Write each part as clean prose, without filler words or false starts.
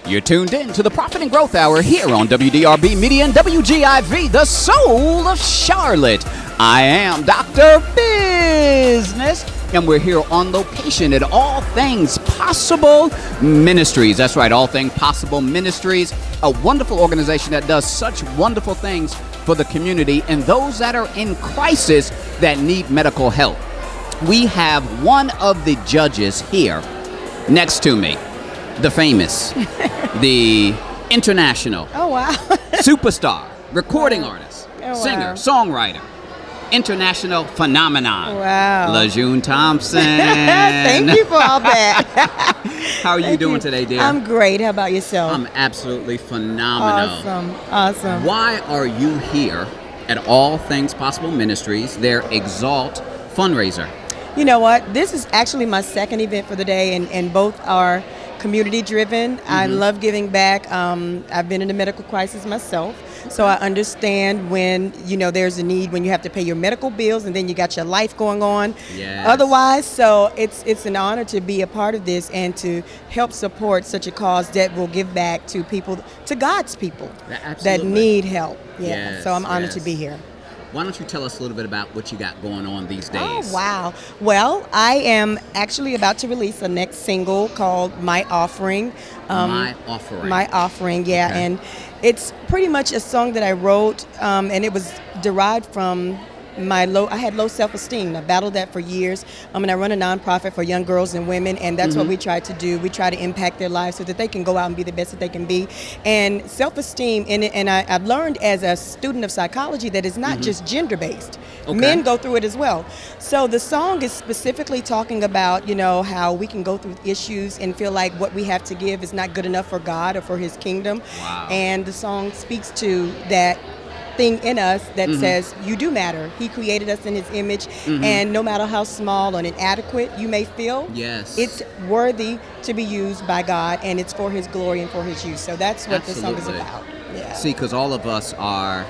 You're tuned in to the Profit and Growth Hour here on WDRBmedia and WGIV, the soul of Charlotte. I am Dr. Bizness, and we're here on location at All Things Possible Ministries. That's right, All Things Possible Ministries, a wonderful organization that does such wonderful things for the community and those that are in crisis that need medical help. We have one of the judges here next to me, the famous, the international, superstar, recording artist, singer, songwriter, international phenomenon, LeJuene Thompson. Thank you for all that. How are you doing today, dear? I'm great. How about yourself? I'm absolutely phenomenal. Awesome. Why are you here at All Things Possible Ministries, their Exalt fundraiser? You know what? This is actually my second event for the day, and both are community driven. I love giving back. I've been in a medical crisis myself, so I understand when there's a need, when you have to pay your medical bills and then you got your life going on otherwise. So it's an honor to be a part of this and to help support such a cause that will give back to people, to God's people that need help. So I'm honored to be here. Why don't you tell us a little bit about what you got going on these days? Oh, wow. Well, I am actually about to release a next single called My Offering. My Offering. My Offering, yeah. Okay. And it's pretty much a song that I wrote, and it was derived from I had low self-esteem. I battled that for years. And I run a nonprofit for young girls and women, and that's what we try to do. We try to impact their lives so that they can go out and be the best that they can be. And self-esteem, and I've learned as a student of psychology that it's not just gender-based. Okay. Men go through it as well. So the song is specifically talking about, how we can go through issues and feel like what we have to give is not good enough for God or for His kingdom. Wow. And the song speaks to that thing in us that says you do matter. He created us in His image, and no matter how small or inadequate you may feel, it's worthy to be used by God, and it's for His glory and for His use. So that's what the song is about. Yeah. See, because all of us are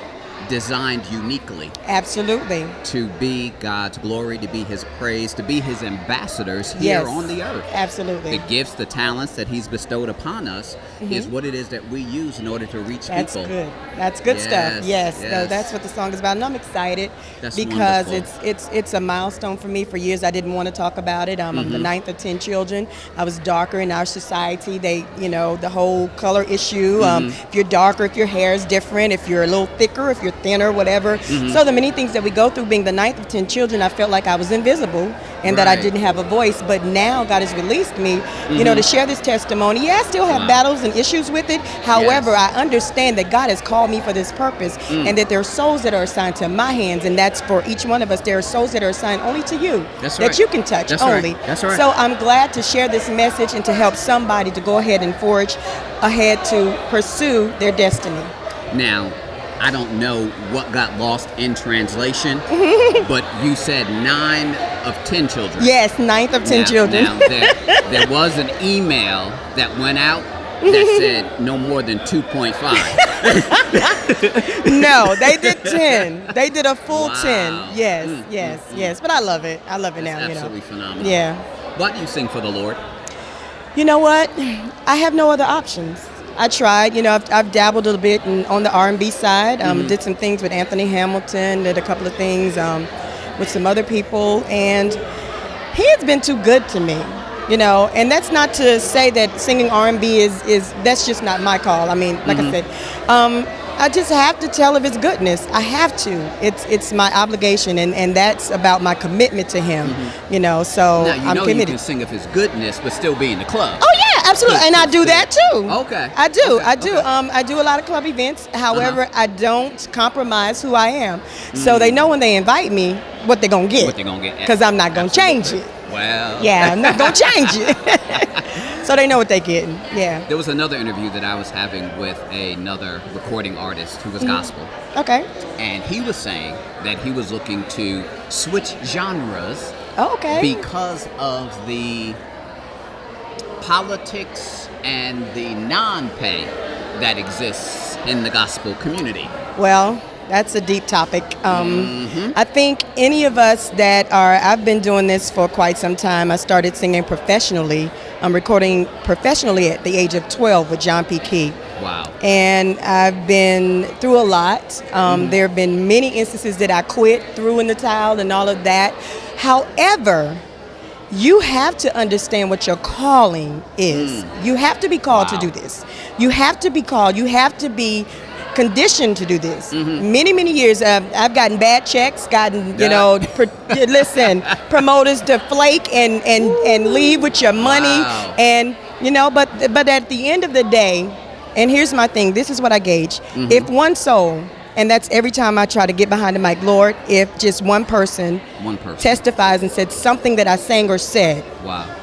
designed uniquely. Absolutely. To be God's glory, to be His praise, to be His ambassadors here on the earth. Absolutely. The gifts, the talents that He's bestowed upon us is what it is that we use in order to reach people. That's good. That's good stuff. Yes. So that's what the song is about, and I'm excited because it's a milestone for me. For years, I didn't want to talk about it. I'm the 9th of 10 children. I was darker in our society. The whole color issue. If you're darker, if your hair is different, if you're a little thicker, if you're thinner, whatever. So the many things that we go through, being the 9th of 10 children, I felt like I was invisible and that I didn't have a voice. But now God has released me, to share this testimony. Yeah, I still have battles and issues with it. However, I understand that God has called me for this purpose and that there are souls that are assigned to my hands, and that's for each one of us. There are souls that are assigned only to you that you can touch only. That's right. So I'm glad to share this message and to help somebody to go ahead and forge ahead to pursue their destiny. Now, I don't know what got lost in translation, but you said 9 of 10 children. Yes, 9th of 10 children. Now, there was an email that went out that said no more than 2.5. No, they did 10. They did a full 10. Yes. But I love it. I love it now. Absolutely phenomenal. Yeah. Why do you sing for the Lord? You know what? I have no other options. I tried, I've dabbled a little bit on the R&B side. Did some things with Anthony Hamilton, did a couple of things with some other people, and he has been too good to me, And that's not to say that singing R&B is that's just not my call. I mean, like I said, I just have to tell of His goodness. I have to. It's my obligation, and that's about my commitment to Him. So I'm committed. You can sing of His goodness, but still be in the club. Oh yeah, absolutely, and I do that too. Okay. I do. I do a lot of club events. However, I don't compromise who I am. So they know when they invite me what they're gonna get. Because I'm not gonna change it. Well. Yeah, I'm not gonna change it. So they know what they're getting. Yeah. There was another interview that I was having with another recording artist who was gospel. Okay. And he was saying that he was looking to switch genres. Because of the politics and the non-pay that exists in the gospel community. Well, That's a deep topic. I think any of us I've been doing this for quite some time. I started singing professionally. I'm recording professionally at the age of 12 with John P. Key. Wow. And I've been through a lot. There have been many instances that I quit, threw in the towel and all of that. However, you have to understand what your calling is. You have to be called to do this. You have to be called. You have to be conditioned to do this. Many years I've gotten bad checks, listen, promoters to flake and leave with your money. And but at the end of the day, and here's my thing, this is what I gauge. If one soul, and that's every time I try to get behind the mic, Lord, if just one person testifies and said something that I sang or said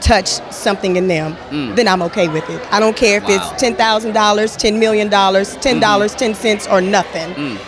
touched something in them, then I'm okay with it. I don't care if it's $10,000, $10 million, $10, 10 cents, or nothing.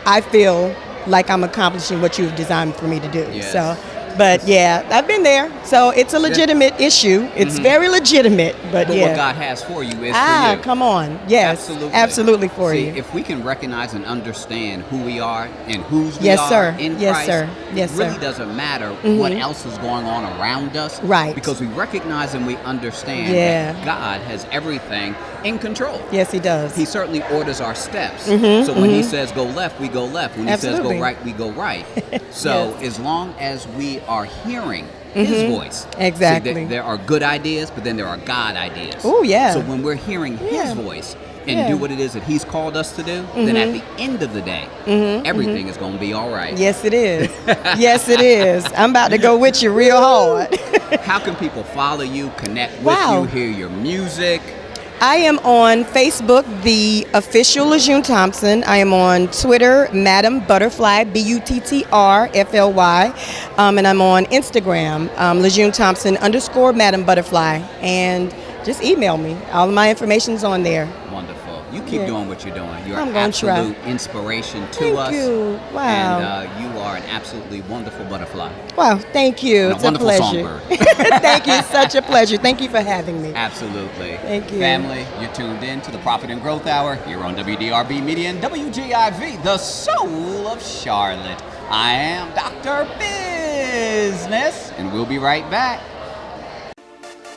I feel like I'm accomplishing what you've designed for me to do. Yes. So, but yeah, I've been there. So it's a legitimate issue. It's very legitimate, but what God has for you is for you. Come on. Yes, absolutely for you. If we can recognize and understand who we are and whose we are in Christ, it really doesn't matter what else is going on around us. Right. Because we recognize and we understand that God has everything in control. Yes, He does. He certainly orders our steps. So when He says go left, we go left. When He says go right, we go right. So as long as we are hearing His voice. Exactly. See, there are good ideas, but then there are God ideas. Oh, yeah. So when we're hearing His voice and do what it is that He's called us to do, then at the end of the day, everything is going to be all right. Yes, it is. Yes, it is. I'm about to go with you real hard. How can people follow you, connect with you, hear your music? I am on Facebook, the official LeJuene Thompson. I am on Twitter, Madam Butterfly, BUTTRFLY. And I'm on Instagram, LeJuene Thompson _ Madam Butterfly. And just email me. All of my information's on there. Wonderful. You keep doing what you're doing. You're an absolute inspiration to us. Thank you. Wow. And you are an absolutely wonderful butterfly. Wow, thank you. And it's a wonderful pleasure. songbird. Thank you. It's such a pleasure. Thank you for having me. Absolutely. Thank you. Family, you're tuned in to the Profit and Growth Hour here on WDRB Media and WGIV, the soul of Charlotte. I am Dr. Bizness, and we'll be right back.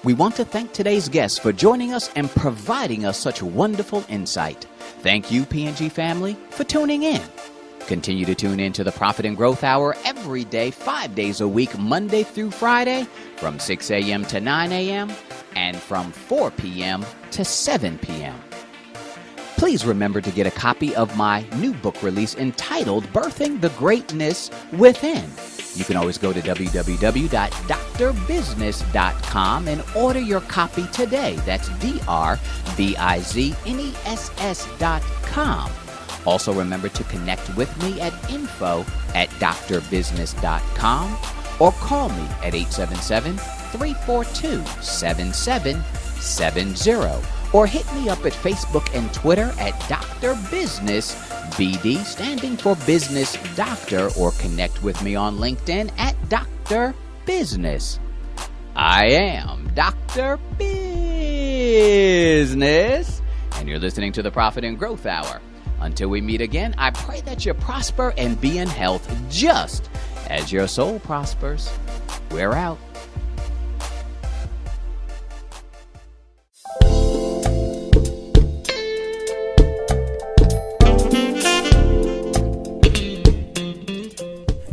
We want to thank today's guests for joining us and providing us such wonderful insight. Thank you, P&G family, for tuning in. Continue to tune in to the Profit and Growth Hour every day, 5 days a week, Monday through Friday, from 6 a.m. to 9 a.m. and from 4 p.m. to 7 p.m. Please remember to get a copy of my new book release entitled Birthing the Greatness Within. You can always go to www.drbizzness.com and order your copy today. That's DRBIZNESS.com. Also remember to connect with me at info@drbizzness.com or call me at 877-342-7770 or hit me up at Facebook and Twitter at Dr. Bizness, BD standing for Business Doctor, or connect with me on LinkedIn at Dr. Bizness. I am Dr. Bizness, and you're listening to the Profit and Growth Hour. Until we meet again, I pray that you prosper and be in health just as your soul prospers. We're out.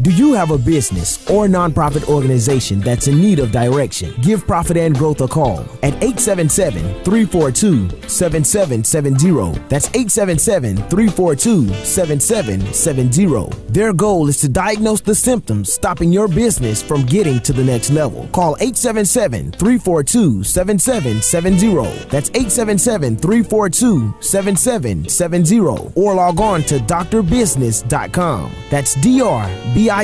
Do you have a business or nonprofit organization that's in need of direction? Give Profit and Growth a call at 877-342-7770. That's 877-342-7770. Their goal is to diagnose the symptoms stopping your business from getting to the next level. Call 877-342-7770. That's 877-342-7770. Or log on to drbizzness.com. That's DRBIZNESS.com.